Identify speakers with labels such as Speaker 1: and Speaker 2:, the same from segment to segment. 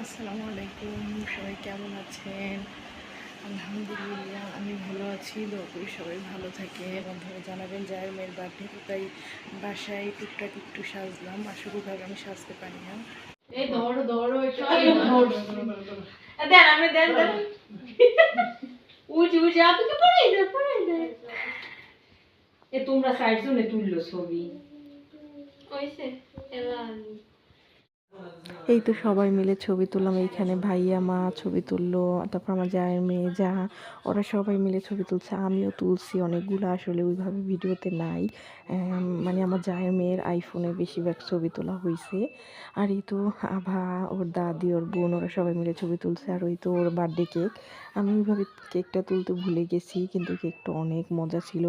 Speaker 1: আসসালামু আলাইকুম, সবাই কেমন আছেন? আলহামদুলিল্লাহ আমি ভালো আছি। দোয়া করি সবাই ভালো থাকে। বন্ধুরা জানাবেন জায়ের মেয়ের বার্থডে তো তাই বাসায় টুকটাক একটু সাজলাম। আসলে আমি সাজতে পারি না।
Speaker 2: এই ধরো ধরো দেন আমি দেন দেন উজি উজি আপনি পড়াই দে এ তোমরা সাইড জোনে তুললো ছবি কইছে এলা
Speaker 1: এই তো সবাই মিলে ছবি তুললাম। এইখানে ভাইয়া মা ছবি তুললো, তারপর আমার জায়ের মেয়ে যা, ওরা সবাই মিলে ছবি তুলছে, আমিও তুলছি অনেকগুলো। আসলে ওইভাবে ভিডিওতে নাই, মানে আমার জায়ের মেয়ের আইফোনে বেশিরভাগ ছবি তোলা হয়েছে। আর এই তো আভা, ওর দাদি, ওর বোন, ওরা সবাই মিলে ছবি তুলছে। আর ওই তো ওর বার্থডে কেক, আমি ওইভাবে কেকটা তুলতে ভুলে গেছি, কিন্তু কেকটা অনেক মজা ছিল।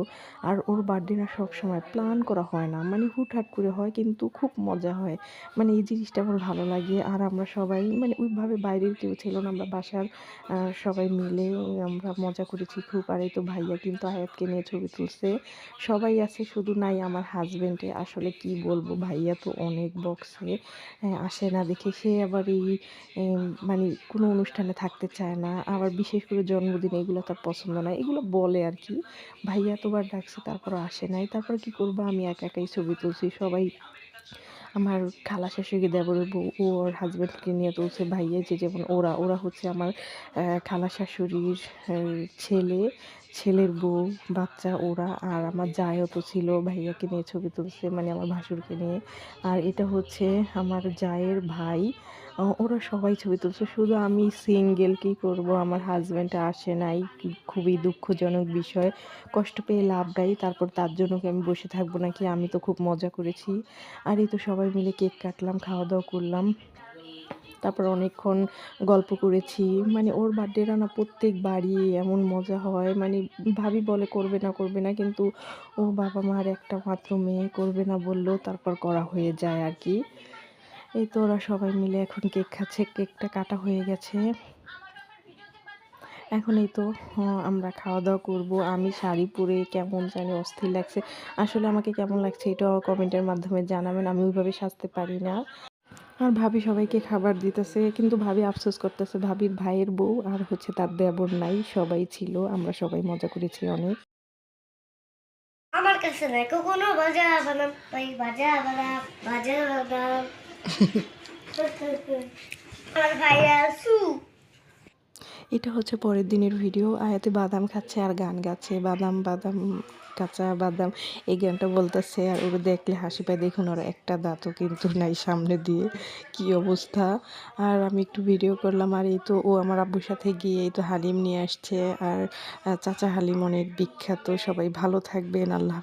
Speaker 1: আর ওর বার্থডে না সব সময় প্ল্যান করা হয় না, মানে হুটহাট করে হয়, কিন্তু খুব মজা হয়। মানে এই জিনিসটা আমার ভালো লাগে। আর আমরা সবাই মানে ওইভাবে বাইরের কেউ ছিল না, আমরা বাসার সবাই মিলে আমরা মজা করেছি খুব। আর এই তো ভাইয়া কিন্তু আয়াতকে নিয়ে ছবি তুলছে, সবাই আছে, শুধু নাই আমার হাজবেন্ডে। আসলে কি বলবো, ভাইয়া তো অনেক বকছে, আসে না দেখে। সে আবার এই মানে কোনো অনুষ্ঠানে থাকতে চায় না, আবার বিশেষ করে জন্মদিন এগুলো তার পছন্দ না, এগুলো বলে আর কি। ভাইয়া এতবার ডাকছে তারপরও আসে নাই। তারপর কি করবো, আমি একা একাই ছবি তুলছি। সবাই আমার খালা শাশুড়ি, দেবরের বউ, ও ওর হাজব্যান্ডকে নিয়ে তুলছে। ভাইয়া যে যেমন ওরা ওরা হচ্ছে আমার খালা শাশুড়ির ছেলে, ছেলের বউ, বাচ্চা ওরা। আর আমার জায়ও তো ছিল, ভাইয়াকে নিয়ে ছবি তুলছে, মানে আমার ভাসুরকে নিয়ে। আর এটা হচ্ছে আমার জায়ের ভাই, ওরা সবাই ছবি তুলছে, শুধু আমি সিঙ্গেল। কী করব, আমার হাজব্যান্ড আসে নাই, খুবই দুঃখজনক বিষয়। কষ্ট পেয়ে লাভ নাই, তারপর তার জন্য কি আমি বসে থাকবো নাকি? আমি তো খুব মজা করেছি। আর এই তো সবাই মিলে কেক কাটলাম, খাওয়া দাওয়া করলাম, তারপর অনেকক্ষণ গল্প করেছি। মানে ওর বার্থডেটা না প্রত্যেকবারই এমন মজা হয়, মানে ভাবি বলে করবে না করবে না, কিন্তু ও বাবা মার একটা মাত্র মেয়ে, করবে না বললেও তারপর করা হয়ে যায় আর কি। এই তো ওরা সবাই মিলে এখন কেক খাচ্ছে, কেকটা কাটা হয়ে গেছে। এখন এই তো আমরা খাওয়া দাওয়া করবো। আমি শাড়ি পরে কেমন জানি অস্থির লাগছে। আসলে আমাকে কেমন লাগছে এটাও কমেন্টের মাধ্যমে জানাবেন, আমি ওইভাবে সাজতে পারি না। আর ভাবি সবাইকে খাবার দিতেছে, কিন্তু ভাবি আফসোস করতেছে, ভাবির ভাইয়ের বউ আর হচ্ছে তার দেবর নাই, সবাই ছিল, আমরা সবাই মজা করেছি অনেক।
Speaker 3: আমার কাছে নাই কখনো বাজা বানাম ভাই, বাজা বানাম বাজা বানাম আমার ভাই আসু।
Speaker 1: এটা হচ্ছে পরের দিনের ভিডিও। আয়াতে বাদাম খাচ্ছে আর গান গাচ্ছে, বাদাম বাদাম কাঁচা বাদাম, এই গানটা বলতেছে। আর ওরা দেখলে হাসি পায়, দেখুন ওরা একটা দাঁতও কিন্তু নাই সামনে দিয়ে, কি অবস্থা। আর আমি একটু ভিডিও করলাম। আর এই তো ও আমার আব্বুর সাথে গিয়ে এই তো হালিম নিয়ে আসছে। আর চাচা হালিম অনেক বিখ্যাত। সবাই ভালো থাকবেন, আল্লাহ হাফেজ।